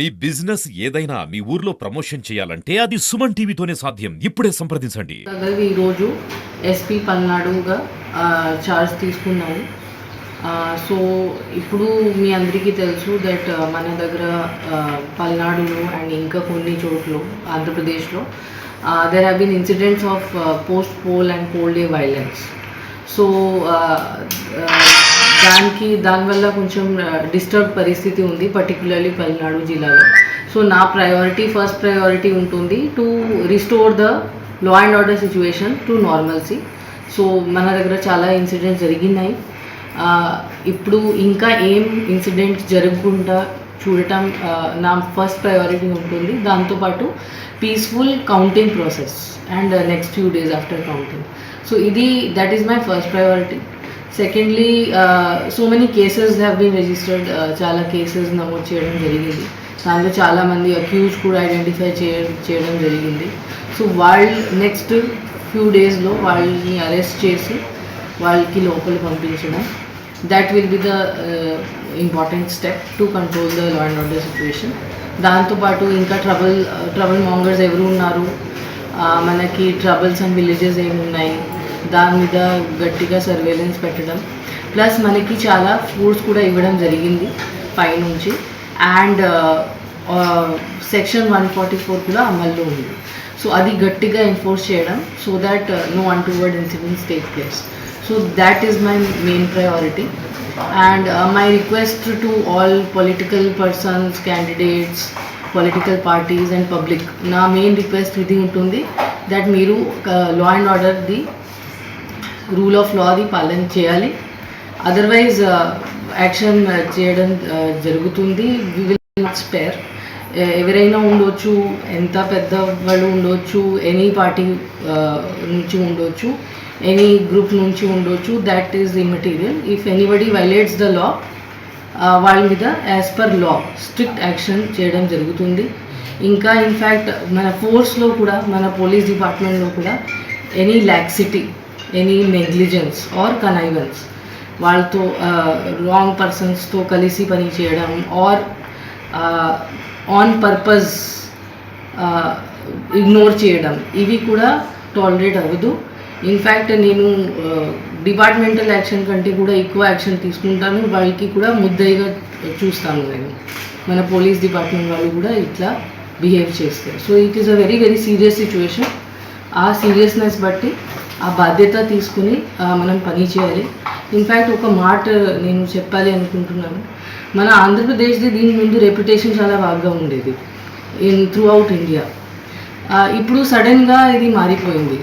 మీ business ఏదైనా మీ ఊర్లో promotion చేయాలంటే అది సుమన్ టీవీతోనే సాధ్యం. ఇప్పుడే సంప్రదించండి. ఈ రోజు ఎస్పీ పల్నాడుగా చార్జ్ తీసుకున్నాను. సో ఇప్పుడు మీ అందరికీ తెలుసు దట్ మన దగ్గర పల్నాడులో అండ్ ఇంకా కొన్ని చోట్ల ఆంధ్రప్రదేశ్లో there have been incidents of post poll and poll day violence. So దానివల్ల కొంచెం డిస్టర్బ్ పరిస్థితి ఉంది, పర్టికులర్లీ పల్నాడు జిల్లాలో. సో నా ఫస్ట్ ప్రయారిటీ ఉంటుంది to restore the law and order situation to normalcy. So మన దగ్గర చాలా ఇన్సిడెంట్స్ జరిగినాయి. ఇప్పుడు ఇంకా ఏం ఇన్సిడెంట్స్ జరగకుండా చూడటం నా ఫస్ట్ ప్రయారిటీ ఉంటుంది. దాంతోపాటు peaceful counting process and next few days after counting. So that is my first priority. Secondly, so many cases have been registered. చాలా కేసెస్ నమోదు చేయడం జరిగింది. దాంట్లో చాలామంది అక్యూజ్ కూడా ఐడెంటిఫై చేయడం జరిగింది. సో వాళ్ళు నెక్స్ట్ ఫ్యూ డేస్లో వాళ్ళని అరెస్ట్ చేసి వాళ్ళకి లోపల పంపించడం, that will be the important step to control the law and order situation. దాంతోపాటు ఇంకా ట్రబుల్ మాంగర్స్ ఎవరు ఉన్నారు, మనకి ట్రబుల్స్ అండ్ విలేజెస్ ఏమి ఉన్నాయి, దాని మీద గట్టిగా సర్వేలెన్స్ పెట్టడం, ప్లస్ మనకి చాలా ఫోర్స్ కూడా ఇవ్వడం జరిగింది పైనుంచి. అండ్ సెక్షన్ 144 కూడా అమల్లో ఉంది. సో అది గట్టిగా ఎన్ఫోర్స్ చేయడం, so that no untoward incidents take place. So that is my main priority. And my request to all political persons, candidates, political parties and public, నా మెయిన్ రిక్వెస్ట్ ఇది ఉంటుంది that మీరు law and order the rule of లాది పాలన చేయాలి. Otherwise action చేయడం జరుగుతుంది. We will not spare. ఎవరైనా ఉండొచ్చు, ఎంత పెద్ద వాళ్ళు ఉండొచ్చు, ఎనీ పార్టీ నుంచి ఉండొచ్చు, ఎనీ గ్రూప్ నుంచి ఉండొచ్చు, that is immaterial. If anybody violates the law, వాళ్ళ మీద as per law strict action చేయడం జరుగుతుంది. ఇంకా ఇన్ఫ్యాక్ట్ మన ఫోర్స్లో కూడా, మన పోలీస్ డిపార్ట్మెంట్లో కూడా any laxity, any negligence are connivance, వాళ్ళతో రాంగ్ పర్సన్స్తో కలిసి పని చేయడం ఆర్ ఆన్ పర్పస్ ఇగ్నోర్ చేయడం, ఇవి కూడా టాలరేట్ అవ్వదు. ఇన్ఫ్యాక్ట్ నేను డిపార్ట్మెంటల్ యాక్షన్ కంటే కూడా ఎక్కువ యాక్షన్ తీసుకుంటాను. వాళ్ళకి కూడా ముద్దయిగా చూస్తాను నేను. మన పోలీస్ డిపార్ట్మెంట్ వాళ్ళు కూడా ఇట్లా బిహేవ్ చేస్తారు. So it is a very very serious situation. ఆ సీరియస్నెస్ బట్టి ఆ బాధ్యత తీసుకుని మనం పని చేయాలి. ఇన్ఫ్యాక్ట్ ఒక మాట నేను చెప్పాలి అనుకుంటున్నాను. మన ఆంధ్రప్రదేశ్ది దీని ముందు రెప్యుటేషన్ చాలా బాగా ఉండేది త్రూ అవుట్ ఇండియా. ఇప్పుడు సడన్గా ఇది మారిపోయింది.